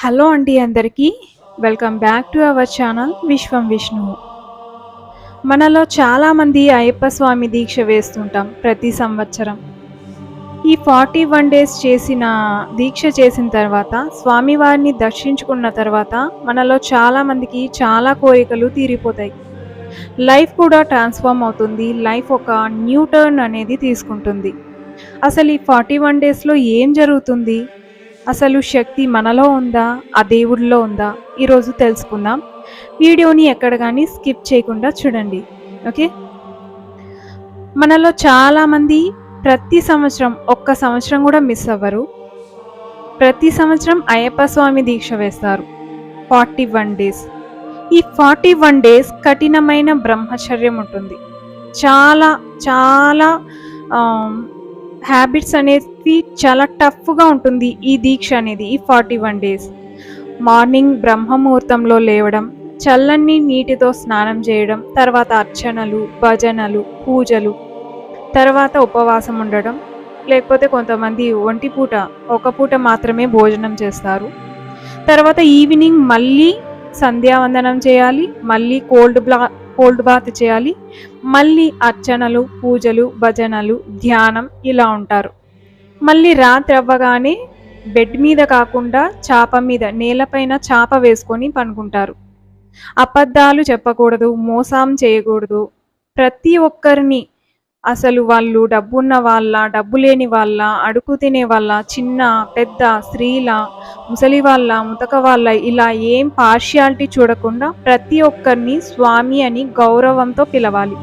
Hello అండి అందరికీ welcome back to our channel విశ్వం విష్ణువు. మనలో చాలామంది అయ్యప్ప స్వామి దీక్ష వేస్తుంటాం ప్రతి సంవత్సరం. ఈ 41 డేస్ దీక్ష చేసిన తర్వాత స్వామివారిని దర్శించుకున్న తర్వాత మనలో చాలామందికి చాలా కోరికలు తీరిపోతాయి. లైఫ్ కూడా ట్రాన్స్ఫార్మ్ అవుతుంది. లైఫ్ ఒక న్యూ టర్న్ అనేది తీసుకుంటుంది. అసలు ఈ 41 డేస్లో ఏం జరుగుతుంది? అసలు శక్తి మనలో ఉందా? ఆ దేవుడిలో ఉందా? ఈరోజు తెలుసుకుందాం. వీడియోని ఎక్కడ కానీ స్కిప్ చేయకుండా చూడండి. ఓకే. మనలో చాలామంది ప్రతి సంవత్సరం ఒక్క సంవత్సరం కూడా మిస్ అవ్వరు. ప్రతి సంవత్సరం అయ్యప్ప స్వామి దీక్ష వేస్తారు 41 డేస్. ఈ 41 డేస్ కఠినమైన బ్రహ్మచర్యం ఉంటుంది. చాలా చాలా హ్యాబిట్స్ అనేది చాలా టఫ్గా ఉంటుంది ఈ దీక్ష అనేది. ఈ 41 డేస్ మార్నింగ్ బ్రహ్మముహూర్తంలో లేవడం, చల్లని నీటితో స్నానం చేయడం, తర్వాత అర్చనలు, భజనలు, పూజలు, తర్వాత ఉపవాసం ఉండడం, లేకపోతే కొంతమంది ఒక పూట మాత్రమే భోజనం చేస్తారు. తర్వాత ఈవినింగ్ మళ్ళీ సంధ్యావందనం చేయాలి, మళ్ళీ కోల్డ్ బాత్ చేయాలి, మళ్ళీ అర్చనలు, పూజలు, భజనలు, ధ్యానం ఇలా ఉంటారు. మళ్ళీ రాత్రి అవ్వగానే బెడ్ మీద కాకుండా నేలపైన చాప వేసుకొని పనుకుంటారు. అబద్ధాలు చెప్పకూడదు, మోసం చేయకూడదు. ప్రతి ఒక్కరిని, అసలు వాళ్ళు డబ్బున్న వాళ్ళ, డబ్బు లేని వాళ్ళ, అడుగు తినే వాళ్ళ, చిన్న పెద్ద, స్త్రీల, ముసలి వాళ్ళ, ముతక వాళ్ళ, ఇలా ఏం పార్షియాలిటీ చూడకుండా ప్రతి ఒక్కరిని స్వామి అని గౌరవంతో పిలవాలి.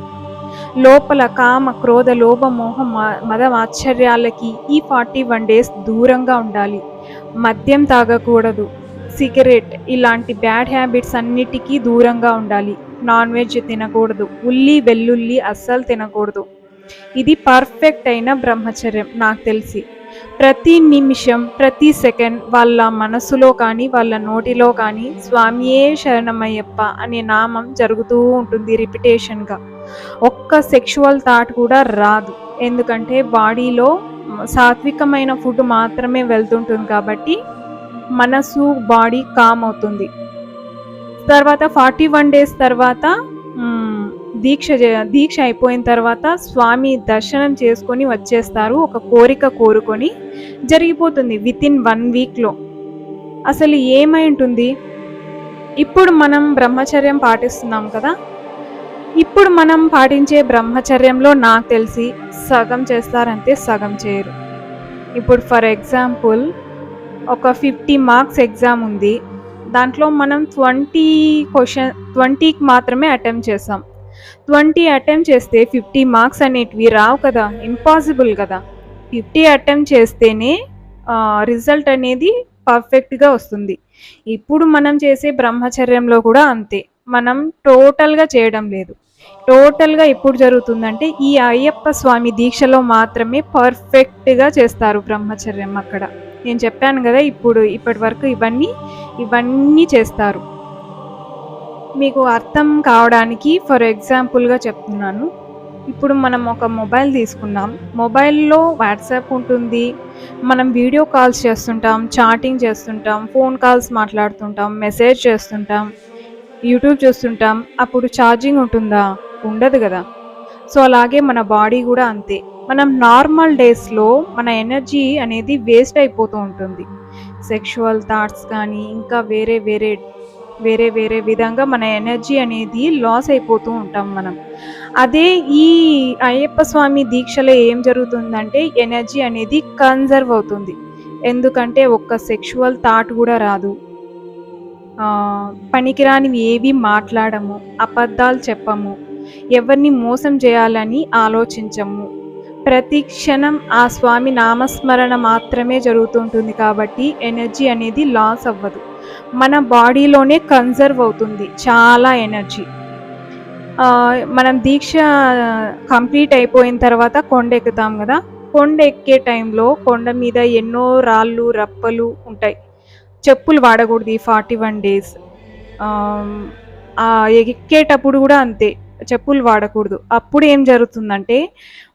లోపల కామ, క్రోధ, లోభ, మోహ, మద ఆశ్చర్యాలకి ఈ 41 డేస్ దూరంగా ఉండాలి. మద్యం తాగకూడదు, సిగరెట్ ఇలాంటి బ్యాడ్ హ్యాబిట్స్ అన్నిటికీ దూరంగా ఉండాలి. నాన్ వెజ్ తినకూడదు, ఉల్లి వెల్లుల్లి అస్సలు తినకూడదు. ఇది పర్ఫెక్ట్ అయిన బ్రహ్మచర్యం నాకు తెలిసి. ప్రతి నిమిషం, ప్రతి సెకండ్ వాళ్ళ మనసులో కానీ వాళ్ళ నోటిలో కానీ స్వామియే శరణమయ్యప్ప అనే నామం జరుగుతూ ఉంటుంది రిపిటేషన్గా. ఒక్క సెక్షువల్ థాట్ కూడా రాదు, ఎందుకంటే బాడీలో సాత్వికమైన ఫుడ్ మాత్రమే వెళ్తుంటుంది కాబట్టి మనసు, బాడీ కామ్ అవుతుంది. తర్వాత 41 డేస్ తర్వాత దీక్ష అయిపోయిన తర్వాత స్వామి దర్శనం చేసుకొని వచ్చేస్తారు. ఒక కోరిక కోరుకొని జరిగిపోతుంది వితిన్ 1 వీక్లో. అసలు ఏమై ఉంటుంది? ఇప్పుడు మనం బ్రహ్మచర్యం పాటిస్తున్నాం కదా, ఇప్పుడు మనం పాటించే బ్రహ్మచర్యంలో నాకు తెలిసి సగం చేస్తారంటే సగం చేయరు. ఇప్పుడు ఫర్ ఎగ్జాంపుల్ ఒక 50 మార్క్స్ ఎగ్జామ్ ఉంది. దాంట్లో మనం 20కి మాత్రమే అటెంప్ట్ చేసాం. 20 అటెంప్ట్ చేస్తే 50 మార్క్స్ అనేటివి రావు కదా, ఇంపాసిబుల్ కదా. 50 అటెంప్ట్ చేస్తేనే రిజల్ట్ అనేది పర్ఫెక్ట్గా వస్తుంది. ఇప్పుడు మనం చేసే బ్రహ్మచర్యంలో కూడా అంతే. మనం టోటల్గా చేయడం లేదు. టోటల్గా ఎప్పుడు జరుగుతుందంటే ఈ అయ్యప్ప స్వామి దీక్షలో మాత్రమే పర్ఫెక్ట్గా చేస్తారు బ్రహ్మచర్యం. అక్కడ నేను చెప్పాను కదా, ఇప్పటి వరకు ఇవన్నీ చేస్తారు. మీకు అర్థం కావడానికి ఫర్ ఎగ్జాంపుల్గా చెప్తున్నాను. ఇప్పుడు మనం ఒక మొబైల్ తీసుకున్నాం. మొబైల్లో వాట్సాప్ ఉంటుంది, మనం వీడియో కాల్స్ చేస్తుంటాం, చాటింగ్ చేస్తుంటాం, ఫోన్ కాల్స్ మాట్లాడుతుంటాం, మెసేజ్ చేస్తుంటాం, యూట్యూబ్ చూస్తుంటాం. అప్పుడు ఛార్జింగ్ ఉంటుందా? ఉండదు కదా. సో అలాగే మన బాడీ కూడా అంతే. మనం నార్మల్ డేస్లో మన ఎనర్జీ అనేది వేస్ట్ అయిపోతూ ఉంటుంది. సెక్షువల్ థాట్స్ కానీ ఇంకా వేరే వేరే విధంగా మన ఎనర్జీ అనేది లాస్ అయిపోతూ ఉంటాం మనం. అదే ఈ అయ్యప్ప స్వామి దీక్షలో ఏం జరుగుతుందంటే ఎనర్జీ అనేది కన్జర్వ్ అవుతుంది. ఎందుకంటే ఒక్క సెక్షువల్ థాట్ కూడా రాదు, పనికిరానివి ఏవి మాట్లాడము, అబద్ధాలు చెప్పము, ఎవరిని మోసం చేయాలని ఆలోచించము. ప్రతి క్షణం ఆ స్వామి నామస్మరణ మాత్రమే జరుగుతుంటుంది కాబట్టి ఎనర్జీ అనేది లాస్ అవ్వదు. మన బాడీలోనే కన్జర్వ్ అవుతుంది చాలా ఎనర్జీ. మనం దీక్ష కంప్లీట్ అయిపోయిన తర్వాత కొండ ఎక్కుతాం కదా. కొండ ఎక్కే టైంలో కొండ మీద ఎన్నో రాళ్ళు, రప్పలు ఉంటాయి. చెప్పులు వాడకూడదు ఈ 41 డేస్. ఎక్కేటప్పుడు కూడా అంతే, చెప్పులు వాడకూడదు. అప్పుడు ఏం జరుగుతుందంటే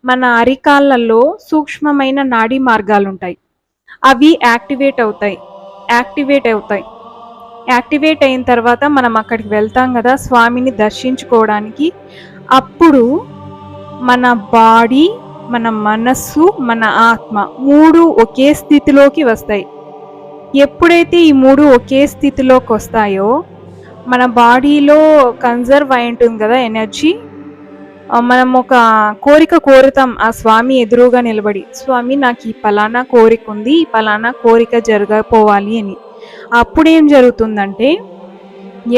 మన అరికాళ్ళల్లో సూక్ష్మమైన నాడీ మార్గాలు ఉంటాయి, అవి యాక్టివేట్ అవుతాయి. యాక్టివేట్ అవుతాయి. యాక్టివేట్ అయిన తర్వాత మనం అక్కడికి వెళ్తాం కదా స్వామిని దర్శించుకోవడానికి. అప్పుడు మన బాడీ, మన మనస్సు, మన ఆత్మ 3 ఒకే స్థితిలోకి వస్తాయి. ఎప్పుడైతే ఈ 3 ఒకే స్థితిలోకి వస్తాయో మన బాడీలో కన్జర్వ్ అయి ఉంటుంది కదా ఎనర్జీ. మనం ఒక కోరిక కోరుతాం ఆ స్వామి ఎదురుగా నిలబడి, స్వామి నాకు ఈ పలానా కోరిక ఉంది, ఈ పలానా కోరిక జరగపోవాలి అని. అప్పుడేం జరుగుతుందంటే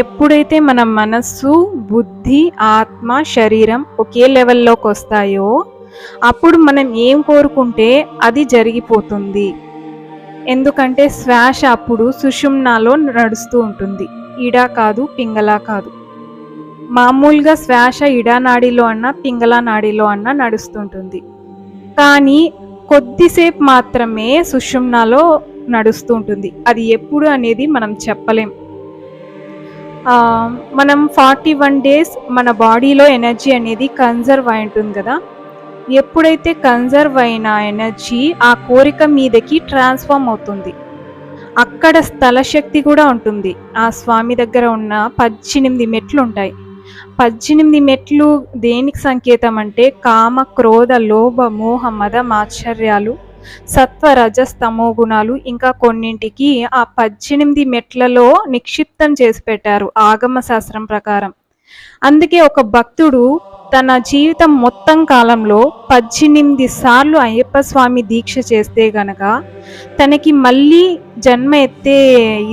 ఎప్పుడైతే మన మనస్సు, బుద్ధి, ఆత్మ, శరీరం ఒకే లెవెల్లోకి వస్తాయో అప్పుడు మనం ఏం కోరుకుంటే అది జరిగిపోతుంది. ఎందుకంటే శ్వాస అప్పుడు సుషుమ్నాలో నడుస్తూ ఉంటుంది, ఇడా కాదు, పింగళా కాదు. మామూలుగా శ్వాస ఇడా నాడిలో అన్నా, పింగళా నాడిలో అన్నా నడుస్తుంటుంది. కానీ కొద్దిసేపు మాత్రమే సుషుమ్నాలో నడుస్తూ ఉంటుంది. అది ఎప్పుడు అనేది మనం చెప్పలేం. మనం 41 డేస్ మన బాడీలో ఎనర్జీ అనేది కన్జర్వ్ అయి ఉంటుంది కదా. ఎప్పుడైతే కన్జర్వ్ అయిన ఎనర్జీ ఆ కోరిక మీదకి ట్రాన్స్ఫార్మ్ అవుతుంది. అక్కడ స్థలశక్తి కూడా ఉంటుంది. ఆ స్వామి దగ్గర ఉన్న 18 మెట్లు ఉంటాయి. 18 మెట్లు దేనికి సంకేతం అంటే కామ, క్రోధ, లోభ, మోహ, మద, మాత్సర్యాలు, సత్వ, రజస్, తమో గుణాలు ఇంకా కొన్నింటికి ఆ 18 మెట్లలో నిక్షిప్తం చేసి పెట్టారు ఆగమ శాస్త్రం ప్రకారం. అందుకే ఒక భక్తుడు తన జీవితం మొత్తం కాలంలో 18 సార్లు అయ్యప్ప స్వామి దీక్ష చేస్తే గనక తనకి మళ్ళీ జన్మ ఎత్తే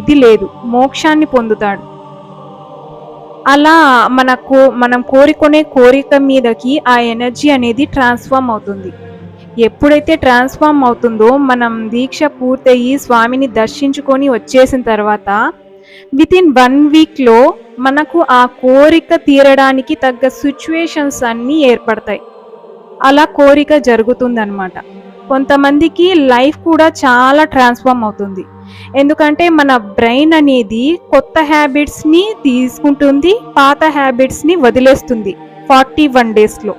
ఇది లేదు, మోక్షాన్ని పొందుతాడు. అలా మనం కోరుకునే కోరిక మీదకి ఆ ఎనర్జీ అనేది ట్రాన్స్ఫార్మ్ అవుతుంది. ఎప్పుడైతే ట్రాన్స్ఫార్మ్ అవుతుందో మనం దీక్ష పూర్తయి స్వామిని దర్శించుకొని వచ్చేసిన తర్వాత వితిన్ 1 వీక్లో మనకు ఆ కోరిక తీరడానికి తగ్గ సిచ్యువేషన్స్ అన్నీ ఏర్పడతాయి. అలా కోరిక జరుగుతుందన్నమాట. కొంతమందికి లైఫ్ కూడా చాలా ట్రాన్స్ఫార్మ్ అవుతుంది. ఎందుకంటే మన బ్రెయిన్ అనేది కొత్త హ్యాబిట్స్ని తీసుకుంటుంది, పాత హ్యాబిట్స్ని వదిలేస్తుంది. 41 డేస్లో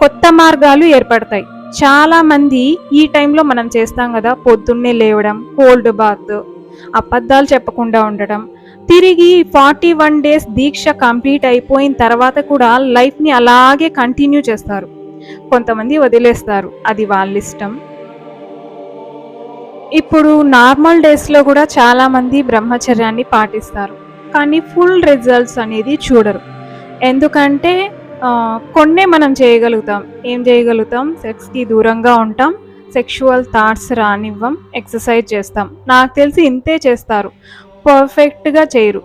కొత్త మార్గాలు ఏర్పడతాయి. చాలామంది ఈ టైంలో మనం చేస్తాం కదా, పొద్దున్నే లేవడం, కోల్డ్ బాత్, అబద్ధాలు చెప్పకుండా ఉండడం, తిరిగి 41 డేస్ దీక్ష కంప్లీట్ అయిపోయిన తర్వాత కూడా లైఫ్ని అలాగే కంటిన్యూ చేస్తారు. కొంతమంది వదిలేస్తారు, అది వాళ్ళ ఇష్టం. ఇప్పుడు నార్మల్ డేస్లో కూడా చాలామంది బ్రహ్మచర్యాన్ని పాటిస్తారు, కానీ ఫుల్ రిజల్ట్స్ అనేది చూడరు. ఎందుకంటే కొన్నే మనం చేయగలుగుతాం. ఏం చేయగలుగుతాం? సెక్స్కి దూరంగా ఉంటాం, సెక్షువల్ థాట్స్ రానివ్వం, ఎక్సర్సైజ్ చేస్తాం. నాకు తెలిసి ఇంతే చేస్తారు, పర్ఫెక్ట్గా చేయరు.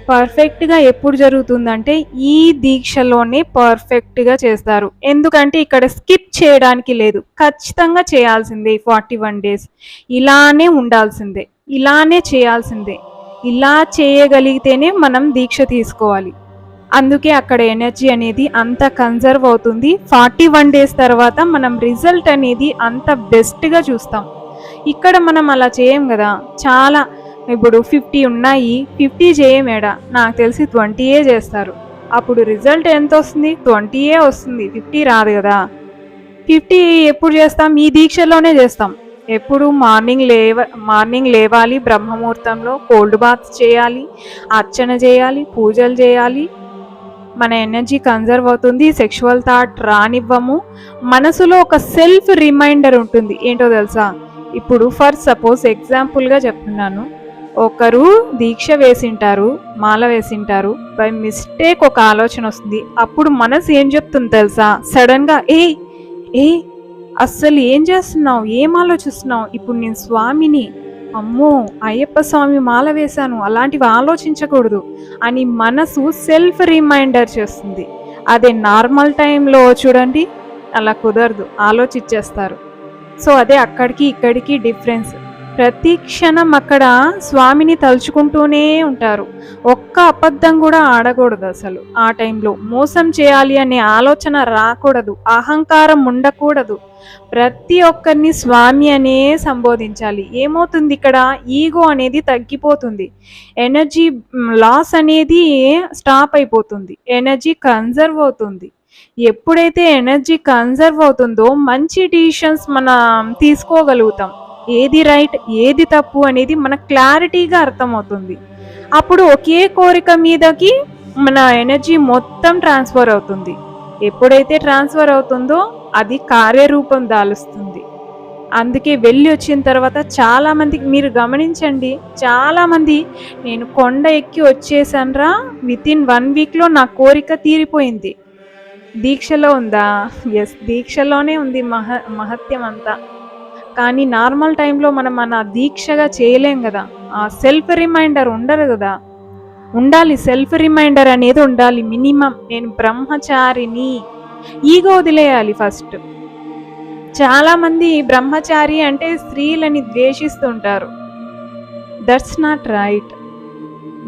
పర్ఫెక్ట్గా ఎప్పుడు జరుగుతుందంటే ఈ దీక్షలోనే పర్ఫెక్ట్గా చేస్తారు. ఎందుకంటే ఇక్కడ స్కిప్ చేయడానికి లేదు, ఖచ్చితంగా చేయాల్సిందే. 41 డేస్ ఇలానే ఉండాల్సిందే, ఇలానే చేయాల్సిందే. ఇలా చేయగలిగితేనే మనం దీక్ష తీసుకోవాలి. అందుకే అక్కడ ఎనర్జీ అనేది అంత కన్జర్వ్ అవుతుంది. 41 డేస్ తర్వాత మనం రిజల్ట్ అనేది అంత బెస్ట్గా చూస్తాం. ఇక్కడ మనం అలా చేయం కదా. చాలా ఇప్పుడు 50 ఉన్నాయి, 50 చేయమేడా, నాకు తెలిసి 20 చేస్తారు. అప్పుడు రిజల్ట్ ఎంత వస్తుంది? 20 వస్తుంది, 50 రాదు కదా. 50 ఎప్పుడు చేస్తాం? ఈ దీక్షలోనే చేస్తాం. ఎప్పుడు మార్నింగ్ లేవాలి, బ్రహ్మముహూర్తంలో కోల్డ్ బాత్ చేయాలి, అర్చన చేయాలి, పూజలు చేయాలి. మన ఎనర్జీ కన్జర్వ్ అవుతుంది, సెక్షువల్ థాట్ రానివ్వము. మనసులో ఒక సెల్ఫ్ రిమైండర్ ఉంటుంది. ఏంటో తెలుసా? ఇప్పుడు ఫర్ సపోజ్ ఎగ్జాంపుల్గా చెప్తున్నాను, ఒకరు దీక్ష వేసింటారు, మాల వేసింటారు, బై మిస్టేక్ ఒక ఆలోచన వస్తుంది. అప్పుడు మనసు ఏం చెప్తుంది తెలుసా? సడన్గా ఏ అస్సలు ఏం చేస్తున్నావు, ఏం ఆలోచిస్తున్నావు, ఇప్పుడు నేను స్వామిని, అమ్మో అయ్యప్ప స్వామి మాల వేశాను, అలాంటివి ఆలోచించకూడదు అని మనసు సెల్ఫ్ రిమైండర్ చేస్తుంది. అదే నార్మల్ టైంలో చూడండి అలా కుదరదు, ఆలోచించేస్తారు. సో అదే అక్కడికి ఇక్కడికి డిఫరెన్స్. ప్రతి క్షణం అక్కడ స్వామిని తలుచుకుంటూనే ఉంటారు. ఒక్క అబద్ధం కూడా ఆడకూడదు. అసలు ఆ టైంలో మోసం చేయాలి అనే ఆలోచన రాకూడదు, అహంకారం ఉండకూడదు. ప్రతి ఒక్కరిని స్వామి అనే సంబోధించాలి. ఏమవుతుంది ఇక్కడ? ఈగో అనేది తగ్గిపోతుంది, ఎనర్జీ లాస్ అనేది స్టాప్ అయిపోతుంది, ఎనర్జీ కన్జర్వ్ అవుతుంది. ఎప్పుడైతే ఎనర్జీ కన్జర్వ్ అవుతుందో మంచి డిసిషన్స్ మనం తీసుకోగలుగుతాం. ఏది రైట్ ఏది తప్పు అనేది మనకు క్లారిటీగా అర్థమవుతుంది. అప్పుడు ఒకే కోరిక మీదకి మన ఎనర్జీ మొత్తం ట్రాన్స్ఫర్ అవుతుంది. ఎప్పుడైతే ట్రాన్స్ఫర్ అవుతుందో అది కార్యరూపం దాలుస్తుంది. అందుకే వెళ్ళి వచ్చిన తర్వాత చాలామందికి మీరు గమనించండి, చాలామంది నేను కొండ ఎక్కి వచ్చేసానురా, వితిన్ 1 వీక్లో నా కోరిక తీరిపోయింది. దీక్షలో ఉందా? ఎస్, దీక్షలోనే ఉంది మహత్యం అంతా. కానీ నార్మల్ టైంలో మనం మన దీక్షగా చేయలేం కదా. ఆ సెల్ఫ్ రిమైండర్ ఉండరు కదా. ఉండాలి, సెల్ఫ్ రిమైండర్ అనేది ఉండాలి మినిమం. నేను బ్రహ్మచారిని, ఈగో వదిలేయాలి ఫస్ట్. చాలామంది బ్రహ్మచారి అంటే స్త్రీలని ద్వేషిస్తుంటారు. That's not right.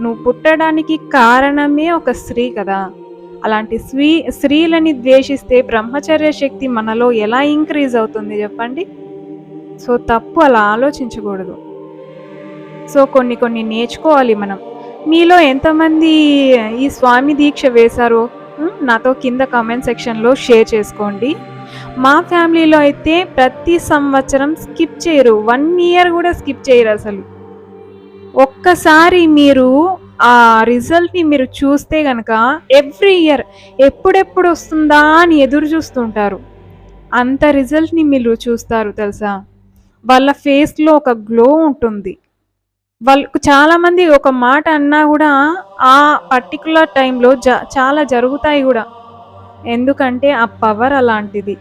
నువ్వు పుట్టడానికి కారణమే ఒక స్త్రీ కదా. అలాంటి స్త్రీలని ద్వేషిస్తే బ్రహ్మచర్య శక్తి మనలో ఎలా ఇంక్రీజ్ అవుతుంది చెప్పండి. సో తప్పు, అలా ఆలోచించకూడదు. సో కొన్ని నేర్చుకోవాలి మనం. మీలో ఎంతమంది ఈ స్వామి దీక్ష వేశారో నాతో కింద కామెంట్ సెక్షన్లో షేర్ చేసుకోండి. మా ఫ్యామిలీలో అయితే ప్రతి సంవత్సరం స్కిప్ చేయరు, 1 ఇయర్ కూడా స్కిప్ చేయరు అసలు. ఒక్కసారి మీరు ఆ రిజల్ట్ని మీరు చూస్తే కనుక ఎవ్రీ ఇయర్ ఎప్పుడెప్పుడు వస్తుందా అని ఎదురు చూస్తుంటారు. అంత రిజల్ట్ని మీరు చూస్తారు తెలుసా. వాళ్ళ ఫేస్లో ఒక గ్లో ఉంటుంది. వాళ్ళకు చాలామంది ఒక మాట అన్నా కూడా ఆ పర్టికులర్ టైంలో చాలా జరుగుతాయి కూడా. ఎందుకంటే ఆ పవర్ అలాంటిది.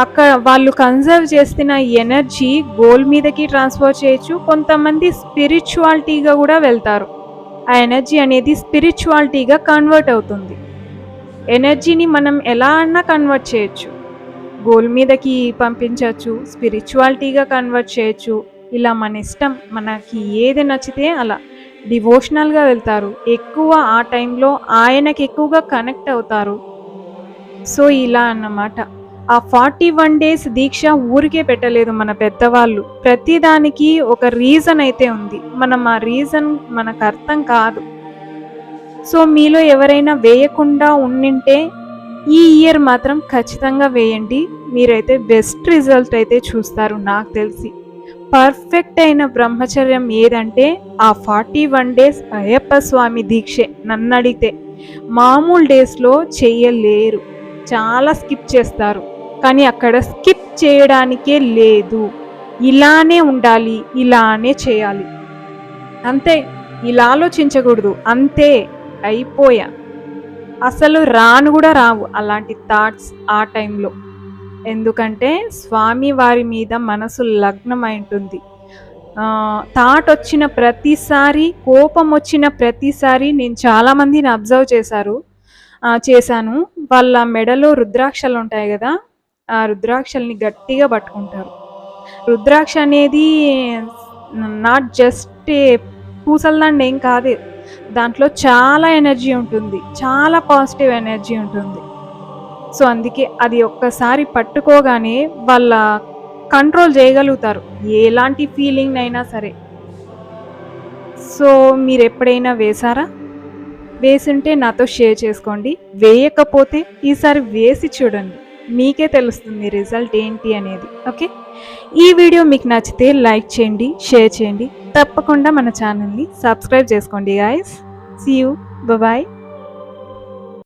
అక్కడ వాళ్ళు కన్జర్వ్ చేస్తున్న ఎనర్జీ గోల్ మీదకి ట్రాన్స్ఫర్ చేయొచ్చు. కొంతమంది స్పిరిచువాలిటీగా కూడా వెళ్తారు. ఆ ఎనర్జీ అనేది స్పిరిచువాలిటీగా కన్వర్ట్ అవుతుంది. ఎనర్జీని మనం ఎలా అన్నా కన్వర్ట్ చేయొచ్చు. గోల్ మీదకి పంపించవచ్చు, స్పిరిచువాలిటీగా కన్వర్ట్ చేయొచ్చు. ఇలా మన ఇష్టం, మనకి ఏది నచ్చితే అలా. డివోషనల్గా వెళ్తారు, ఎక్కువ ఆ టైంలో ఆయనకి ఎక్కువగా కనెక్ట్ అవుతారు. సో ఇలా అన్నమాట. ఆ 41 డేస్ దీక్ష ఊరికే పెట్టలేదు మన పెద్దవాళ్ళు. ప్రతిదానికి ఒక రీజన్ అయితే ఉంది. మనం ఆ రీజన్ మనకు అర్థం కాదు. సో మీలో ఎవరైనా వేయకుండా ఉండింటే ఈ ఇయర్ మాత్రం ఖచ్చితంగా వేయండి. మీరైతే బెస్ట్ రిజల్ట్ అయితే చూస్తారు నాకు తెలిసి. పర్ఫెక్ట్ అయిన బ్రహ్మచర్యం ఏదంటే ఆ 41 డేస్ అయ్యప్ప స్వామి దీక్షే నన్ను అడిగితే. మామూలు డేస్లో చెయ్యలేరు, చాలా స్కిప్ చేస్తారు. కానీ అక్కడ స్కిప్ చేయడానికే లేదు. ఇలానే ఉండాలి, ఇలానే చేయాలి, అంతే. ఇలా ఆలోచించకూడదు, అంతే, అయిపోయా. అసలు రాను కూడా రావు అలాంటి థాట్స్ ఆ టైంలో. ఎందుకంటే స్వామి వారి మీద మనసు లగ్నమై ఉంటుంది. థాట్ వచ్చిన ప్రతిసారి, కోపం వచ్చిన ప్రతిసారి నేను చాలామందిని అబ్జర్వ్ చేశాను. వాళ్ళ మెడలో రుద్రాక్షలు ఉంటాయి కదా, ఆ రుద్రాక్షల్ని గట్టిగా పట్టుకుంటారు. రుద్రాక్ష అనేది నాట్ జస్ట్ పూసలదండ ఏం కాదు. దాంట్లో చాలా ఎనర్జీ ఉంటుంది, చాలా పాజిటివ్ ఎనర్జీ ఉంటుంది. సో అందుకే అది ఒక్కసారి పట్టుకోగానే వాళ్ళ కంట్రోల్ చేయగలుగుతారు ఎలాంటి ఫీలింగ్ అయినా సరే. సో మీరు ఎప్పుడైనా వేశారా? వేసుంటే నాతో షేర్ చేసుకోండి. వేయకపోతే ఈసారి వేసి చూడండి, మీకే తెలుస్తుంది రిజల్ట్ ఏంటి అనేది. ఓకే, ఈ వీడియో మీకు నచ్చితే లైక్ చేయండి, షేర్ చేయండి. తప్పకుండా మన ఛానల్ని సబ్స్క్రైబ్ చేసుకోండి గాయస్. See you, bye.